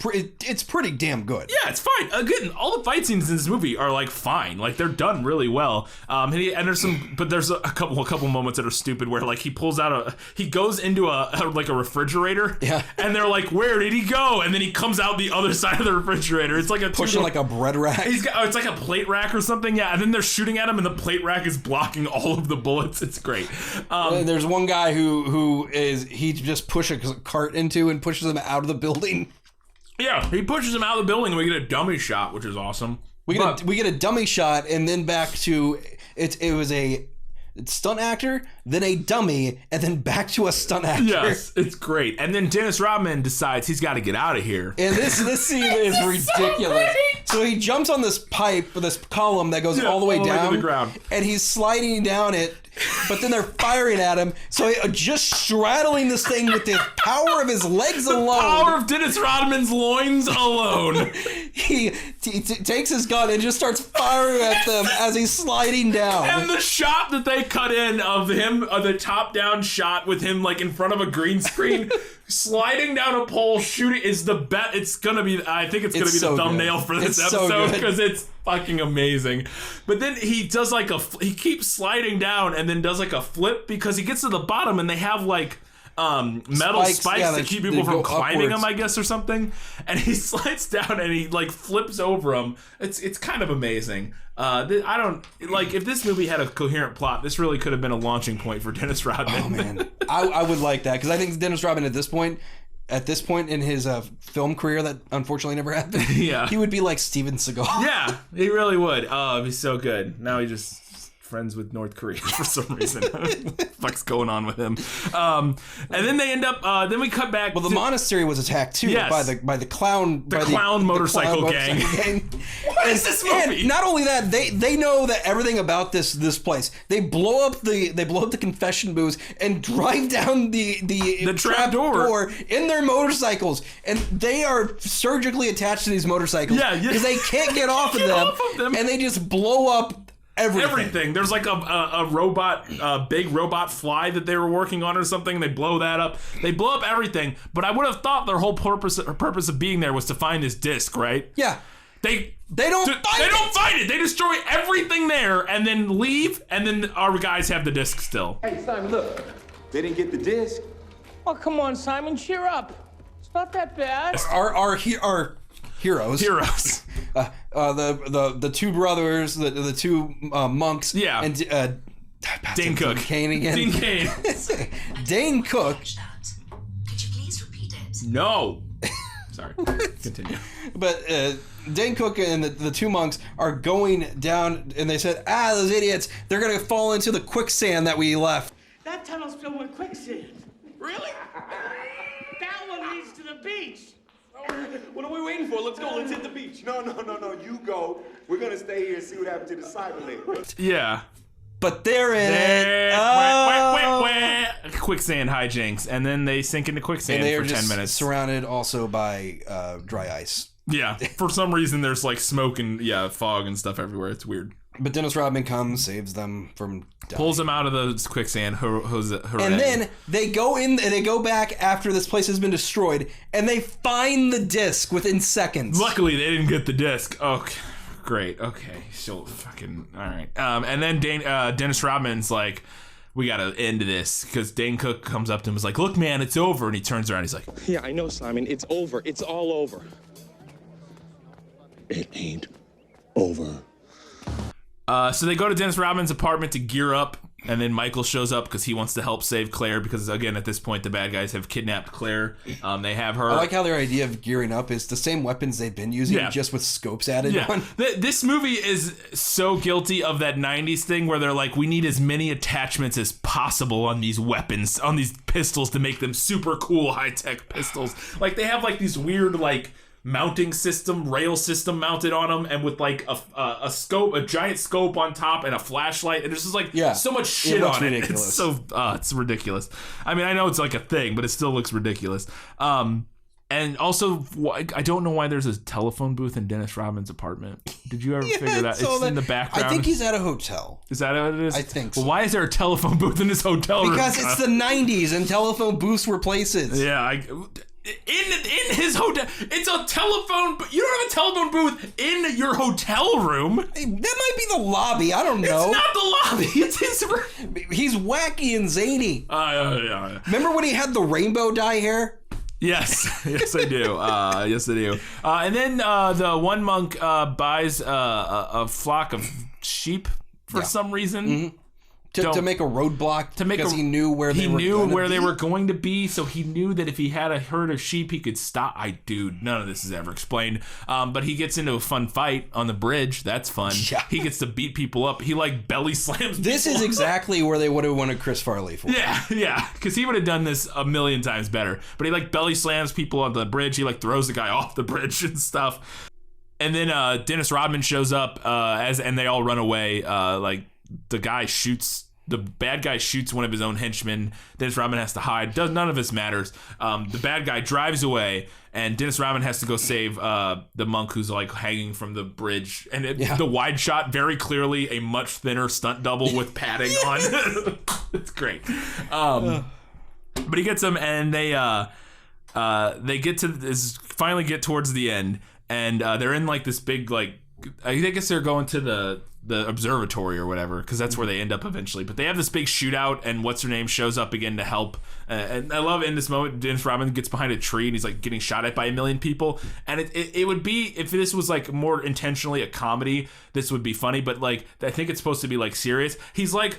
it's pretty damn good. Yeah, it's fine. Again, all the fight scenes in this movie are like fine. Like they're done really well. And there's a couple moments that are stupid where like he pulls out he goes into a refrigerator. Yeah. And they're like, where did he go? And then he comes out the other side of the refrigerator. It's like pushing like a bread rack. It's like a plate rack or something. Yeah. And then they're shooting at him, and the plate rack is blocking all of the bullets. It's great. There's one guy he just pushes a cart into and pushes him out of the building. Yeah, he pushes him out of the building and we get a dummy shot, which is awesome. We get a dummy shot and then back to it was a stunt actor, then a dummy, and then back to a stunt actor. Yes, it's great. And then Dennis Rodman decides he's got to get out of here. And this scene is ridiculous. So he jumps on this pipe, this column that goes all the way down to the ground, and he's sliding down it. But then they're firing at him, so just straddling this thing with the power of his legs alone. The power of Dennis Rodman's loins alone. He takes his gun and just starts firing at them as he's sliding down. And the shot that they cut in of him, the top-down shot with him like in front of a green screen, sliding down a pole, shooting, is the best. It's gonna be. I think it's gonna be the thumbnail for this episode because it's fucking amazing. But then he does like he keeps sliding down and then does like a flip because he gets to the bottom and they have like metal spikes to keep people from climbing them, I guess, or something. And he slides down and he like flips over them. It's kind of amazing. I don't like if this movie had a coherent plot. This really could have been a launching point for Dennis Rodman. Oh man, I would like that because I think Dennis Rodman at this point in his film career that unfortunately never happened, he would be like Steven Seagal. Yeah, he really would. Oh, it'd be so good. Now he just friends with North Korea for some reason. What the fuck's going on with him? And then they end up. Then we cut back. Well, the monastery was attacked too by the clown. The clown motorcycle gang. What is this movie? And not only that, they know that everything about this place. They blow up the confession booths and drive down the trap door in their motorcycles, and they are surgically attached to these motorcycles. Because they can't get off of them, and they just blow up. Everything. There's like a robot, big robot fly that they were working on or something. They blow that up. They blow up everything. But I would have thought their whole purpose of being there was to find this disc, right? Yeah. They don't find it. They destroy everything there and then leave. And then our guys have the disc still. Hey, Simon, look. They didn't get the disc. Oh, come on, Simon, cheer up. It's not that bad. Our heroes. The two brothers, the two monks. Yeah. And Dane Cook. Kane again. Dean Kane. Dane Cook. Could you please repeat it? No. Sorry. Continue. But Dane Cook and the two monks are going down, and they said, those idiots, they're going to fall into the quicksand that we left. That tunnel's filled with quicksand. Really? That one leads to the beach. What are we waiting for? Let's go. Let's hit the beach. No. You go. We're going to stay here and see what happened to the cyberlink. Yeah. But they're in it. Quicksand hijinks. And then they sink into quicksand for 10 minutes. Surrounded also by dry ice. Yeah. For some reason, there's like smoke and fog and stuff everywhere. It's weird. But Dennis Rodman comes, saves them from dying. Pulls them out of the quicksand. And then they go in. They go back after this place has been destroyed, and they find the disc within seconds. Luckily, they didn't get the disc. Okay, great. Okay, so fucking all right. And then Dennis Rodman's like, "We gotta end this," because Dane Cook comes up to him and is like, "Look, man, it's over." And he turns around. He's like, "Yeah, I know, Simon. It's over. It's all over." It ain't over. So they go to Dennis Rodman's apartment to gear up, and then Michael shows up because he wants to help save Claire because, again, at this point, the bad guys have kidnapped Claire. They have her. I like how their idea of gearing up is the same weapons they've been using, just with scopes added on. This movie is so guilty of that 90s thing where they're like, we need as many attachments as possible on these weapons, on these pistols to make them super cool, high-tech pistols. Like, they have, like, these weird, like, mounting system, rail system mounted on them, and with like a scope, a giant scope on top, and a flashlight, and there's just like so much shit on it. It's so it's ridiculous. I mean, I know it's like a thing, but it still looks ridiculous. And also, I don't know why there's a telephone booth in Dennis Rodman's apartment. Did you ever figure that? It's in the background. I think he's at a hotel. Is that what it is? I think so. Well, why is there a telephone booth in this hotel room? Because it's the 90s and telephone booths were places. Yeah, in his hotel, it's a telephone. You don't have a telephone booth in your hotel room. That might be the lobby. I don't know. It's not the lobby. It's his room. He's wacky and zany. Yeah. Remember when he had the rainbow dye hair? Yes, I do. Yes, I do. And then the one monk buys a flock of sheep for some reason. To make a roadblock because he knew where they were going to be, so he knew that if he had a herd of sheep, he could stop. Dude, none of this is ever explained. But he gets into a fun fight on the bridge. That's fun. Yeah. He gets to beat people up. He like belly slams. This is exactly where they would have wanted Chris Farley for. Yeah, because he would have done this a million times better. But he like belly slams people on the bridge. He like throws the guy off the bridge and stuff. And then Dennis Rodman shows up and they all run away. Like the bad guy shoots one of his own henchmen. Dennis Rodman has to hide. None of this matters. The bad guy drives away, and Dennis Rodman has to go save the monk who's like hanging from the bridge. And the wide shot, very clearly a much thinner stunt double with padding on. It's great. But he gets him, and they finally get towards the end, and they're in like this big like. I guess they're going to the observatory or whatever, because that's where they end up eventually. But they have this big shootout, and what's her name shows up again to help. And I love in this moment, Dennis Rodman gets behind a tree and he's like getting shot at by a million people. And it would be, if this was like more intentionally a comedy, this would be funny. But like, I think it's supposed to be like serious. He's like,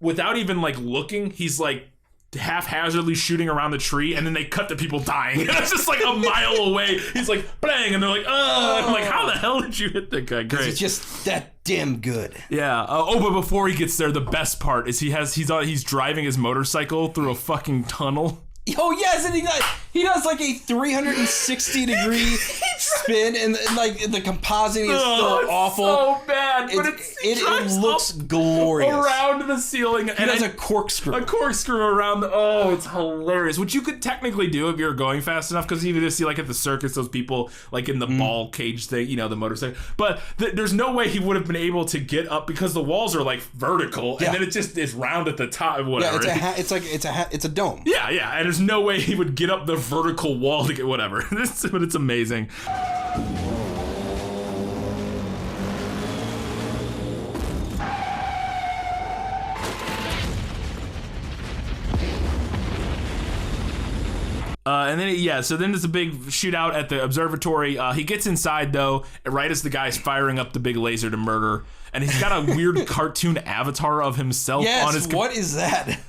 without even like looking, he's like haphazardly shooting around the tree, and then they cut to people dying. It's just like a mile away. He's like bang, and they're like, I'm like, how the hell did you hit that guy? Great. It's just that damn good. Yeah. But before he gets there, the best part is he's driving his motorcycle through a fucking tunnel. Oh yes, and he does like a 360 degree spin, and like the compositing is still awful. So bad, but it looks glorious around the ceiling. He does a corkscrew around. It's hilarious. Which you could technically do if you're going fast enough, because you just see like at the circus those people like in the ball cage thing, the motorcycle. But there's no way he would have been able to get up because the walls are like vertical, and then it just is round at the top. Whatever. Yeah, it's a dome. Yeah, and there's no way he would get up the vertical wall to get whatever. But it's amazing. And then, so then there's a big shootout at the observatory. He gets inside, though, right as the guy's firing up the big laser to murder. And he's got a weird cartoon avatar of himself on his... what is that?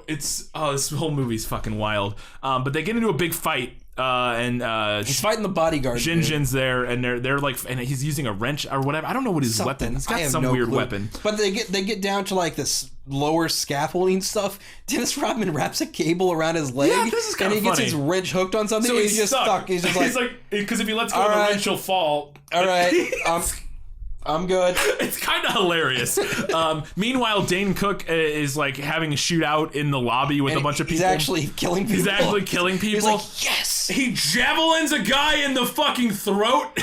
This whole movie's fucking wild. But they get into a big fight, and he's fighting the bodyguard. Jin's there, and they're like, and he's using a wrench or whatever. I don't know what his weapon. He's got some weird weapon. But they get down to like this lower scaffolding stuff. Dennis Rodman wraps a cable around his leg, this is kind and he gets his wrench hooked on something. So and he's just stuck. He's just like, because if he lets go of the wrench, he'll fall. All right. I'm good. It's kind of hilarious. Meanwhile, Dane Cook is like having a shootout in the lobby with a bunch of people. He's actually killing people. He's like, yes! He javelins a guy in the fucking throat.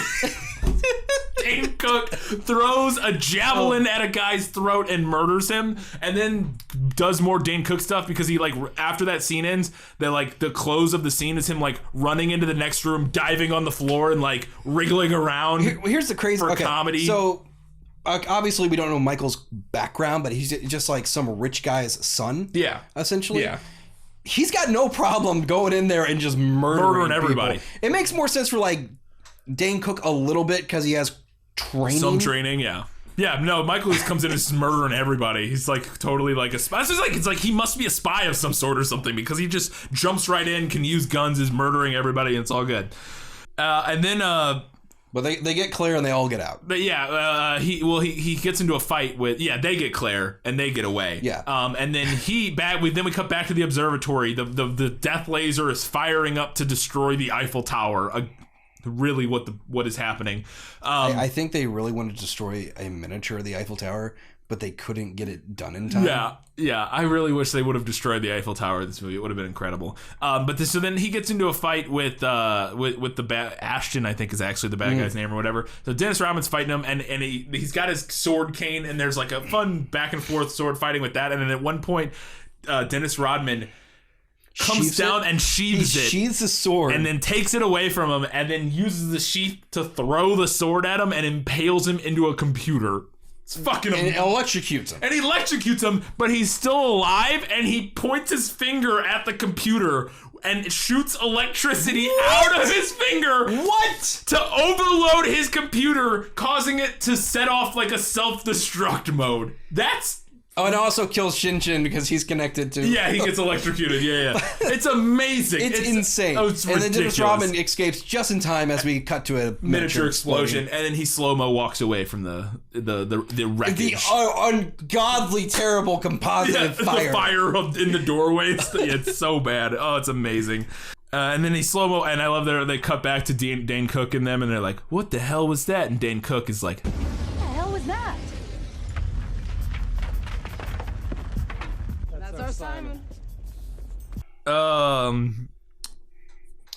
Dane Cook throws a javelin at a guy's throat and murders him, and then does more Dane Cook stuff, because he like, after that scene ends, the close of the scene is him like running into the next room, diving on the floor and like wriggling around. Here's the crazy for comedy. So obviously we don't know Michael's background, but he's just like some rich guy's son. Yeah, essentially. Yeah. He's got no problem going in there and just murdering everybody. People. It makes more sense for like Dane Cook a little bit because he has training. Some training, yeah. Yeah, no, Michael just comes in and is murdering everybody. He's like totally like a spy. It's like he must be a spy of some sort or something, because he just jumps right in, can use guns, is murdering everybody, and it's all good. And then but they get Claire and they all get out. But he gets into a fight with they get Claire and they get away. Yeah. And then we cut back to the observatory. The death laser is firing up to destroy the Eiffel Tower. Really what is happening. I think they really wanted to destroy a miniature of the Eiffel Tower, but they couldn't get it done in time. Yeah. I really wish they would have destroyed the Eiffel Tower in this movie. It would have been incredible. So then he gets into a fight with the bad Ashton, I think is actually the bad guy's name or whatever. So Dennis Rodman's fighting him, and he's got his sword cane, and there's like a fun back and forth sword fighting with that. And then at one point, Dennis Rodman comes down and sheathes it. Sheathes the sword. And then takes it away from him, and then uses the sheath to throw the sword at him and impales him into a computer. It's fucking and electrocutes him. And he electrocutes him, but he's still alive, and he points his finger at the computer and shoots electricity out of his finger. What? To overload his computer, causing it to set off like a self-destruct mode. That's Oh, and it also kills Shin Shin because he's connected to... Yeah, he gets electrocuted. Yeah. It's amazing. It's insane. Oh, it's and then Dennis Rodman escapes just in time as we cut to a miniature explosion, and then he slow-mo walks away from the wreckage. The ungodly, terrible composite fire. The fire in the doorway. It's so bad. Oh, it's amazing. And then he slow-mo, and I love they cut back to Dane Cook and them, and they're like, what the hell was that? And Dane Cook is like... What the hell was that? That's our Simon.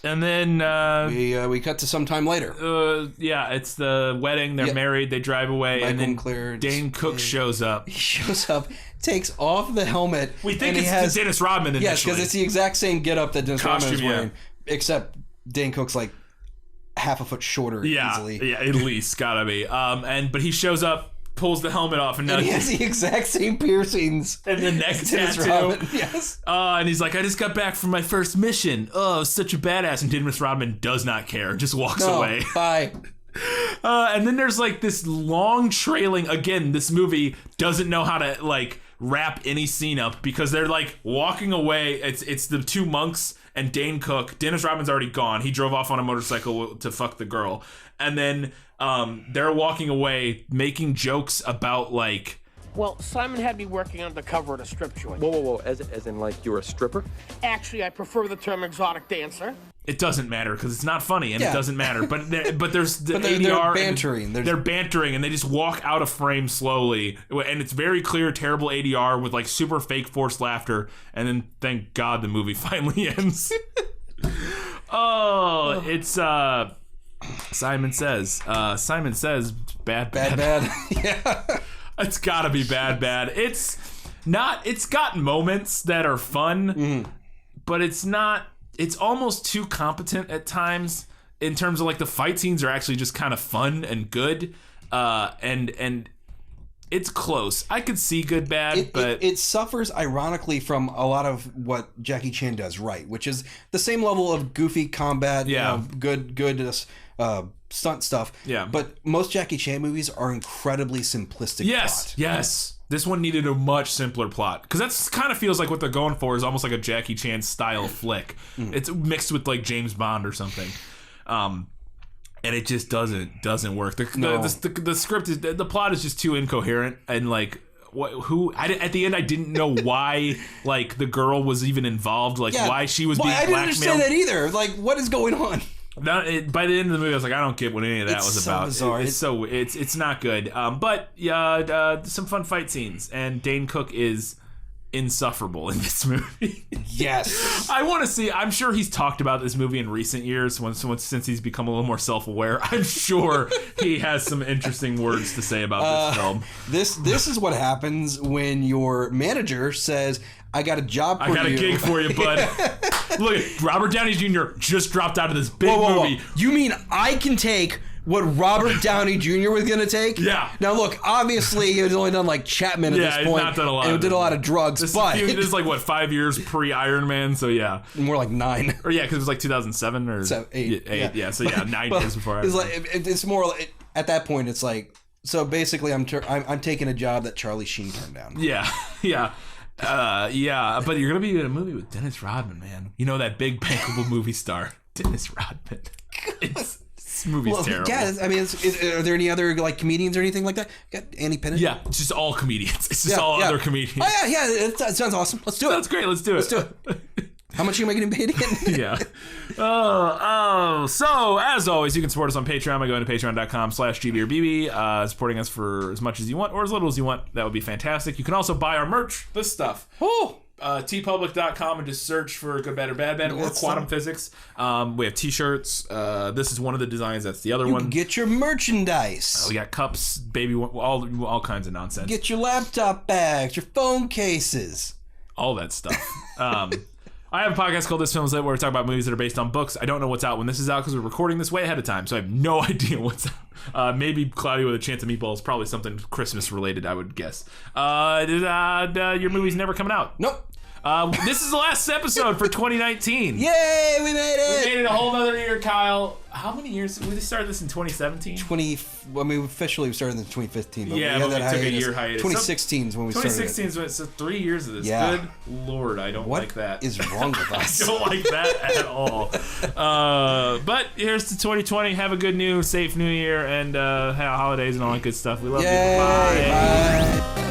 And then we cut to some time later. Yeah, it's the wedding. They're married. They drive away, and then Dane Cook shows up. He shows up, takes off the helmet. We think it's Dennis Rodman initially. Yes, because it's the exact same getup that Dennis Rodman is wearing, except Dane Cook's like half a foot shorter. Easily. Yeah, at least gotta be. But he shows up, pulls the helmet off, and now he has the exact same piercings and the neck tattoo. Yes. And he's like, I just got back from my first mission. Oh, such a badass. And Dennis Rodman does not care, just walks away. Bye. And then there's like this long trailing. Again, this movie doesn't know how to like wrap any scene up because they're like walking away. It's the two monks and Dane Cook. Dennis Rodman's already gone. He drove off on a motorcycle to fuck the girl. And then they're walking away making jokes about like... Well, Simon had me working under the cover at a strip joint. Whoa. As in like you're a stripper? Actually, I prefer the term exotic dancer. It doesn't matter because it's not funny and it doesn't matter. But there's the they're ADR. Bantering. They're bantering and they just walk out of frame slowly. And it's very clear, terrible ADR with like super fake forced laughter. And then thank God the movie finally ends. It's Simon Sez. Simon Sez, bad. Yeah. It's gotta be bad. It's got moments that are fun, but it's not. It's almost too competent at times in terms of like the fight scenes are actually just kind of fun and good, and it's close. I could see good bad, but it suffers ironically from a lot of what Jackie Chan does right, which is the same level of goofy combat, good stunt stuff. Yeah. But most Jackie Chan movies are incredibly simplistic. Yes. This one needed a much simpler plot because that's kind of feels like what they're going for is almost like a Jackie Chan style flick. It's mixed with like James Bond or something. And it just doesn't work. The script is the plot is just too incoherent and like at the end I didn't know why like the girl was even involved, like why she was being blackmailed. I didn't understand that either. Like what is going on? By the end of the movie, I was like, I don't get what any of that was about. Bizarre. It's not good. But yeah, some fun fight scenes, and Dane Cook is insufferable in this movie. Yes. I want to see. I'm sure he's talked about this movie in recent years, since he's become a little more self-aware. I'm sure he has some interesting words to say about this film. This is what happens when your manager says, I got a job for you. I got a gig for you, bud. Look, Robert Downey Jr. just dropped out of this big movie. You mean I can take what Robert Downey Jr. was going to take? Yeah. Now, look, obviously, he was only done like Chapman at this point. Yeah, he's not done a lot. And did a lot of drugs, this is like, 5 years pre-Iron Man, so yeah. More like 9. Or yeah, because it was like 2007 or 8. Yeah, so yeah, 9 years before Iron Man. It's more like, at that point, it's like, so basically, I'm taking a job that Charlie Sheen turned down. Yeah. But you're gonna be in a movie with Dennis Rodman, man. You know that big bankable movie star, Dennis Rodman. This movie's terrible. Yeah, I mean, are there any other like comedians or anything like that? Got Andy Pennant? Yeah, it's just all comedians. It's just all other comedians. Oh yeah, that sounds awesome. Let's do it. That's great. Let's do it. How much are you making paid again? Yeah. So as always, you can support us on Patreon by going to patreon.com/GBorBB, supporting us for as much as you want or as little as you want. That would be fantastic. You can also buy our merch, this stuff. tpublic.com and just search for Good Bad or Bad Bad or Quantum Physics. We have t-shirts. This is one of the designs. That's the other one. You can get your merchandise. We got cups, baby, all kinds of nonsense. Get your laptop bags, your phone cases. All that stuff. I have a podcast called This Film's Lit where we talk about movies that are based on books. I don't know what's out when this is out because we're recording this way ahead of time, so I have no idea what's out. Maybe Cloudy with a Chance of Meatballs, probably something Christmas related, I would guess. Your movie's never coming out. Nope. This is the last episode for 2019. Yay, we made it! We made it a whole nother year, Kyle. How many years? We started this in 2017. We officially started in 2015. But Yeah, we but had we that took a hiatus. year hiatus. 2016 is when we started. 2016 is when, so 3 years of this. Yeah. Good Lord, I don't like that. What is wrong with us? I don't like that at all. But here's to 2020. Have a good safe new year, and holidays and all that good stuff. We love you. Bye. Bye.